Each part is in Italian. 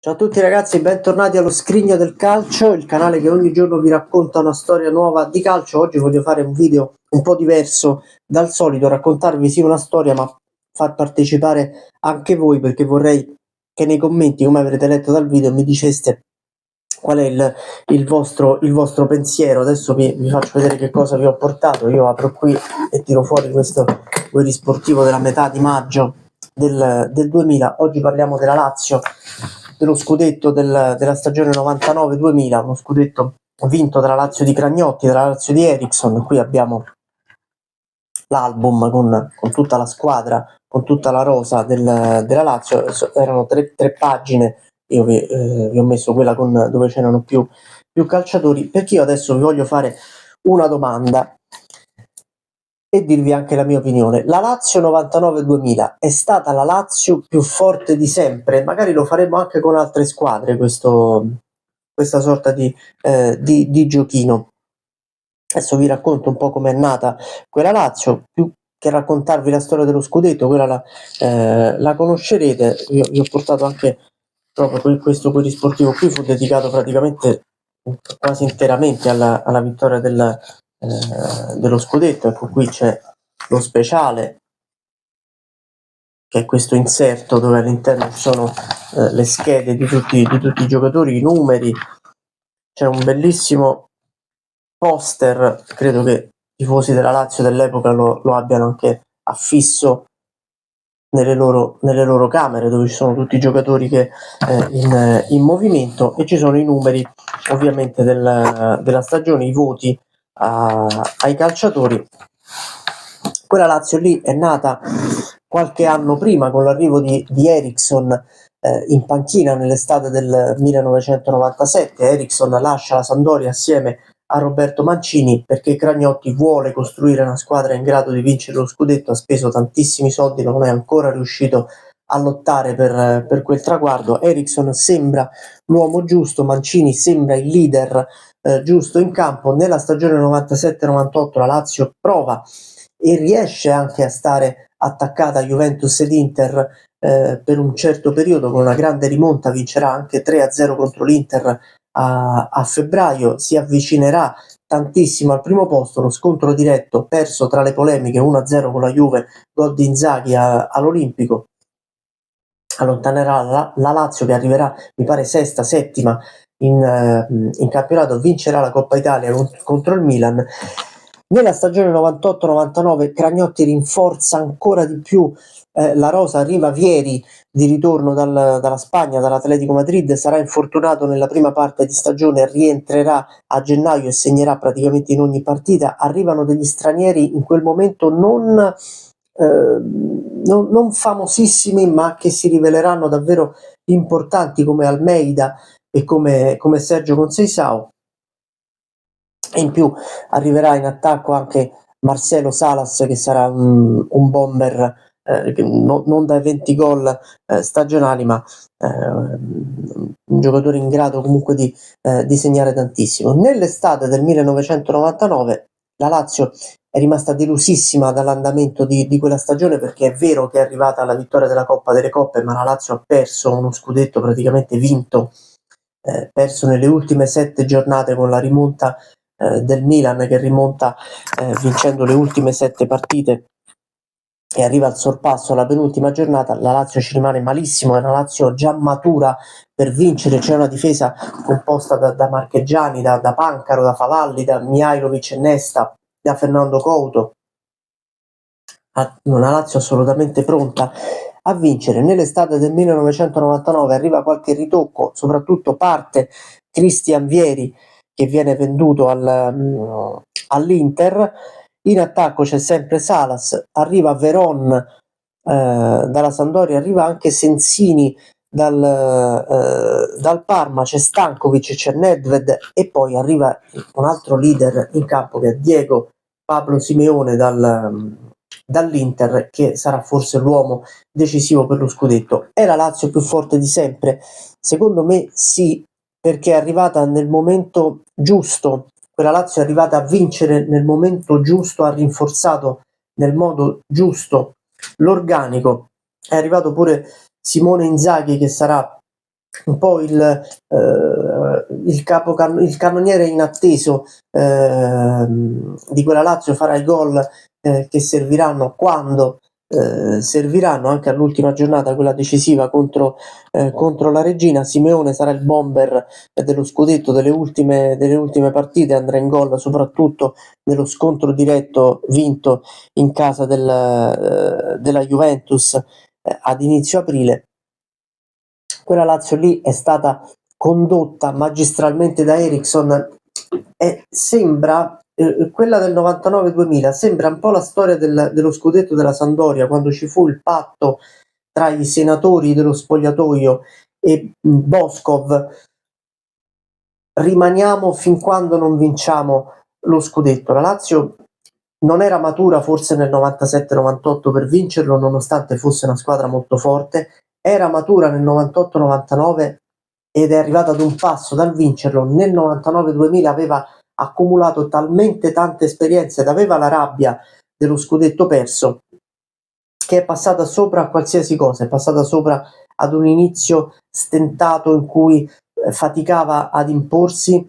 Ciao a tutti ragazzi, bentornati allo Scrigno del Calcio, il canale che ogni giorno vi racconta una storia nuova di calcio. Oggi voglio fare un video un po' diverso dal solito, raccontarvi sì una storia, ma far partecipare anche voi, perché vorrei che nei commenti, come avrete letto dal video, mi diceste qual è il vostro pensiero. Adesso vi faccio vedere che cosa vi ho portato. Io apro qui e tiro fuori questo sportivo della metà di maggio del 2000. Oggi parliamo della Lazio, dello scudetto della stagione 99-2000, uno scudetto vinto dalla Lazio di Cragnotti, dalla Lazio di Eriksson. Qui abbiamo l'album con tutta la squadra, con tutta la rosa della Lazio. Erano tre pagine. Io vi ho messo quella dove c'erano più calciatori, perché io adesso vi voglio fare una domanda e dirvi anche la mia opinione. La Lazio 99-2000 è stata la Lazio più forte di sempre? Magari lo faremo anche con altre squadre, questa sorta di giochino. Adesso vi racconto un po' com'è nata quella Lazio, più che raccontarvi la storia dello scudetto, quella la conoscerete. Io vi ho portato anche proprio questo polisportivo qui, fu dedicato praticamente quasi interamente alla vittoria dello scudetto. Ecco, qui c'è lo speciale, che è questo inserto dove all'interno ci sono le schede di tutti i giocatori, i numeri. C'è un bellissimo poster, credo che i tifosi della Lazio dell'epoca lo abbiano anche affisso nelle loro camere, dove ci sono tutti i giocatori che in movimento, e ci sono i numeri ovviamente della stagione, i voti ai calciatori. Quella Lazio lì è nata qualche anno prima, con l'arrivo di Eriksson in panchina nell'estate del 1997. Eriksson lascia la Sampdoria assieme a Roberto Mancini, perché Cragnotti vuole costruire una squadra in grado di vincere lo scudetto. Ha speso tantissimi soldi, ma non è ancora riuscito a lottare per quel traguardo. Eriksson sembra l'uomo giusto, Mancini sembra il leader giusto in campo. Nella stagione 97-98 la Lazio prova e riesce anche a stare attaccata a Juventus ed Inter per un certo periodo, con una grande rimonta. Vincerà anche 3-0 contro l'Inter a febbraio, si avvicinerà tantissimo al primo posto. Lo scontro diretto perso tra le polemiche, 1-0 con la Juve, gol di Inzaghi all'Olimpico, allontanerà la Lazio, che arriverà mi pare sesta, settima in campionato. Vincerà la Coppa Italia contro il Milan. Nella stagione 98-99 Cragnotti rinforza ancora di più la rosa. Arriva Vieri di ritorno dalla Spagna, dall'Atletico Madrid, sarà infortunato nella prima parte di stagione, rientrerà a gennaio e segnerà praticamente in ogni partita. Arrivano degli stranieri in quel momento non famosissimi, ma che si riveleranno davvero importanti, come Almeida e come Sergio Conceição. E in più arriverà in attacco anche Marcelo Salas, che sarà un bomber non dai 20 gol stagionali, ma un giocatore in grado comunque di segnare tantissimo. Nell'estate del 1999 la Lazio è rimasta delusissima dall'andamento di quella stagione, perché è vero che è arrivata alla vittoria della Coppa delle Coppe, ma la Lazio ha perso uno scudetto praticamente vinto, perso nelle ultime 7 giornate, con la rimonta del Milan, che rimonta vincendo le ultime 7 partite e arriva al sorpasso alla penultima giornata. La Lazio ci rimane malissimo, è una Lazio già matura per vincere. C'è una difesa composta da Marchegiani, da Pancaro, da Favalli, da Mihajlovic e Nesta, da Fernando Couto. Una Lazio assolutamente pronta a vincere. Nell'estate del 1999 arriva qualche ritocco, soprattutto parte Christian Vieri, che viene venduto all'Inter. In attacco c'è sempre Salas, arriva Veron dalla Sampdoria, arriva anche Sensini dal Parma, c'è Stankovic, c'è Nedved, e poi arriva un altro leader in campo, che è Diego Pablo Simeone dall'Inter, che sarà forse l'uomo decisivo per lo scudetto. È la Lazio più forte di sempre? Secondo me sì, perché è arrivata nel momento giusto. Quella Lazio è arrivata a vincere nel momento giusto, ha rinforzato nel modo giusto l'organico. È arrivato pure Simone Inzaghi, che sarà un po' il cannoniere inatteso di quella Lazio farà i gol che serviranno quando serviranno, anche all'ultima giornata, quella decisiva contro la Reggina. Simeone sarà il bomber dello scudetto delle ultime partite, andrà in gol soprattutto nello scontro diretto vinto in casa della Juventus ad inizio aprile. Quella Lazio lì è stata condotta magistralmente da Eriksson e sembra quella del 99-2000 sembra un po' la storia dello scudetto della Sampdoria, quando ci fu il patto tra i senatori dello spogliatoio e Boskov: rimaniamo fin quando non vinciamo lo scudetto. La Lazio non era matura forse nel 97-98 per vincerlo, nonostante fosse una squadra molto forte. Era matura nel 98-99 ed è arrivata ad un passo dal vincerlo. Nel 99-2000 aveva accumulato talmente tante esperienze ed aveva la rabbia dello scudetto perso, che è passata sopra a qualsiasi cosa, è passata sopra ad un inizio stentato in cui faticava ad imporsi,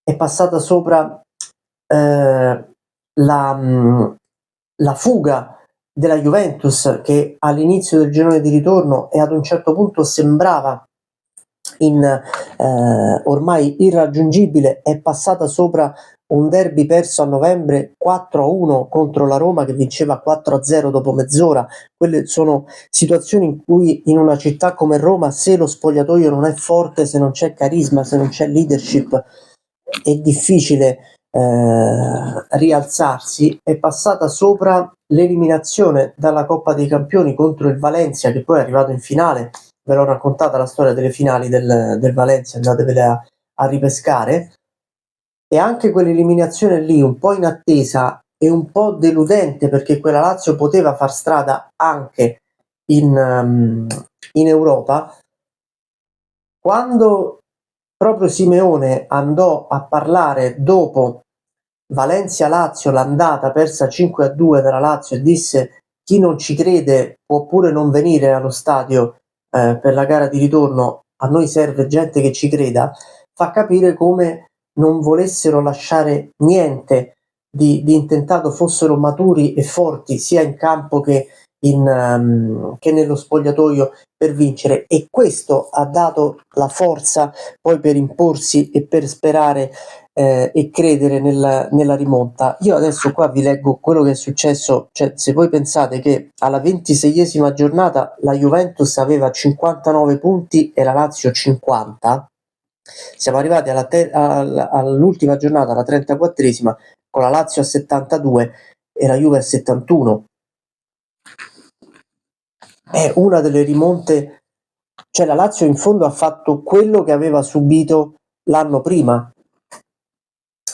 è passata sopra la fuga della Juventus, che all'inizio del girone di ritorno e ad un certo punto sembrava ormai irraggiungibile, è passata sopra un derby perso a novembre 4-1 contro la Roma, che vinceva 4-0 dopo mezz'ora. Quelle sono situazioni in cui in una città come Roma, se lo spogliatoio non è forte, se non c'è carisma, se non c'è leadership, è difficile rialzarsi. È passata sopra l'eliminazione dalla Coppa dei Campioni contro il Valencia, che poi è arrivato in finale. Ve l'ho raccontata la storia delle finali del Valencia, andatevele a ripescare. E anche quell'eliminazione lì, un po' inattesa e un po' deludente, perché quella Lazio poteva far strada anche in Europa, quando proprio Simeone andò a parlare dopo Valencia-Lazio, l'andata persa 5-2 dalla Lazio, e disse: chi non ci crede può pure non venire allo stadio per la gara di ritorno, a noi serve gente che ci creda, fa capire come non volessero lasciare niente di intentato, fossero maturi e forti sia in campo che nello spogliatoio per vincere, e questo ha dato la forza poi per imporsi e per sperare e credere nella rimonta. Io adesso qua vi leggo quello che è successo. Cioè, se voi pensate che alla 26esima giornata la Juventus aveva 59 punti e la Lazio 50, siamo arrivati all'ultima giornata, alla 34esima, con la Lazio a 72 e la Juve a 71. È una delle rimonte, cioè la Lazio in fondo ha fatto quello che aveva subito l'anno prima.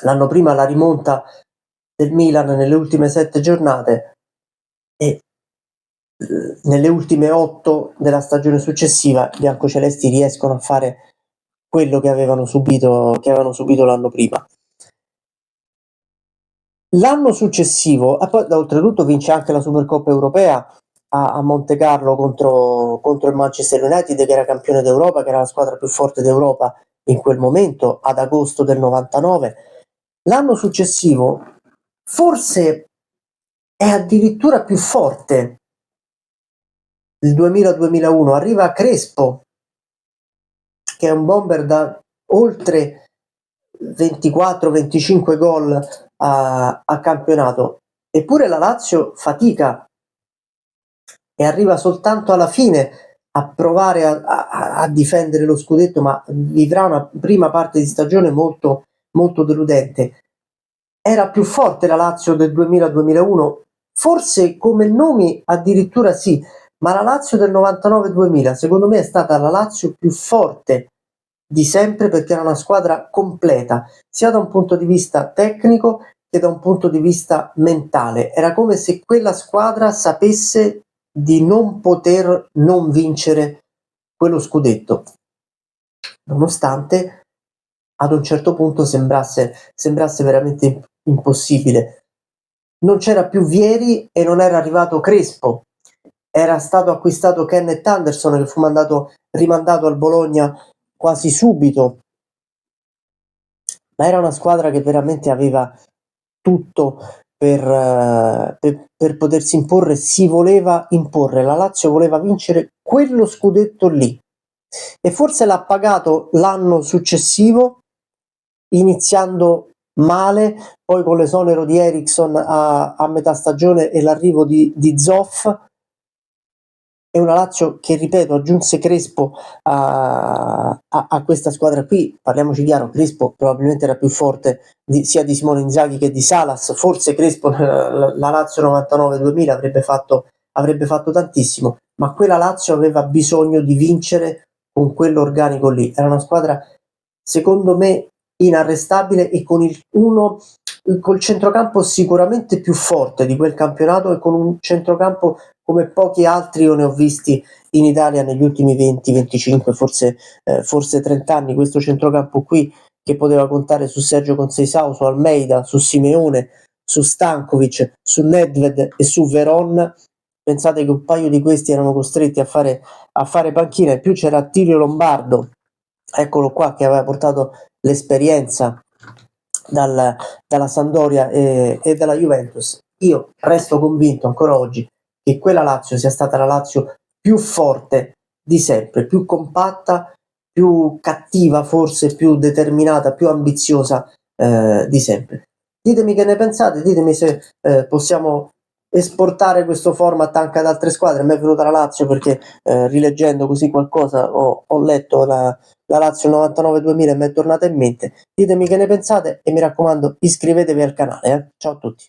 L'anno prima la rimonta del Milan nelle ultime 7 giornate, e nelle ultime 8 della stagione successiva i biancocelesti riescono a fare quello che avevano subito l'anno prima. L'anno successivo, e poi oltretutto vince anche la Supercoppa europea a Monte Carlo contro il Manchester United, che era campione d'Europa, che era la squadra più forte d'Europa in quel momento, ad agosto del 99. L'anno successivo forse è addirittura più forte, il 2000-2001, arriva Crespo, che è un bomber da oltre 24-25 gol a campionato, eppure la Lazio fatica e arriva soltanto alla fine a provare a difendere lo scudetto, ma vivrà una prima parte di stagione molto, molto deludente. Era più forte la Lazio del 2000-2001, forse come nomi addirittura sì, ma la Lazio del 99-2000 secondo me è stata la Lazio più forte di sempre, perché era una squadra completa, sia da un punto di vista tecnico che da un punto di vista mentale. Era come se quella squadra sapesse di non poter non vincere quello scudetto, nonostante ad un certo punto sembrasse veramente impossibile. Non c'era più Vieri e non era arrivato Crespo. Era stato acquistato Kenneth Anderson, che fu mandato rimandato al Bologna quasi subito, ma era una squadra che veramente aveva tutto per potersi imporre, si voleva imporre, la Lazio voleva vincere quello scudetto lì e forse l'ha pagato l'anno successivo iniziando male, poi con l'esonero di Eriksson a metà stagione e l'arrivo di Zoff. È una Lazio che, ripeto, aggiunse Crespo a questa squadra qui. Parliamoci chiaro, Crespo probabilmente era più forte sia di Simone Inzaghi che di Salas. Forse Crespo la Lazio 99-2000 avrebbe fatto tantissimo, ma quella Lazio aveva bisogno di vincere con quell'organico lì. Era una squadra, secondo me, inarrestabile e col centrocampo sicuramente più forte di quel campionato e con un centrocampo come pochi altri io ne ho visti in Italia negli ultimi 20, 25, forse 30 anni. Questo centrocampo qui che poteva contare su Sergio Conceição, su Almeida, su Simeone, su Stankovic, su Nedved e su Veron. Pensate che un paio di questi erano costretti a fare panchina, in più c'era Attilio Lombardo, eccolo qua, che aveva portato l'esperienza dalla Sampdoria e dalla Juventus. Io resto convinto ancora oggi che quella Lazio sia stata la Lazio più forte di sempre, più compatta, più cattiva, forse più determinata, più ambiziosa di sempre. Ditemi che ne pensate, ditemi se possiamo esportare questo format anche ad altre squadre. A me è venuta la Lazio perché rileggendo così qualcosa ho letto la Lazio 99-2000 e mi è tornata in mente. Ditemi che ne pensate e mi raccomando iscrivetevi al canale. Ciao a tutti.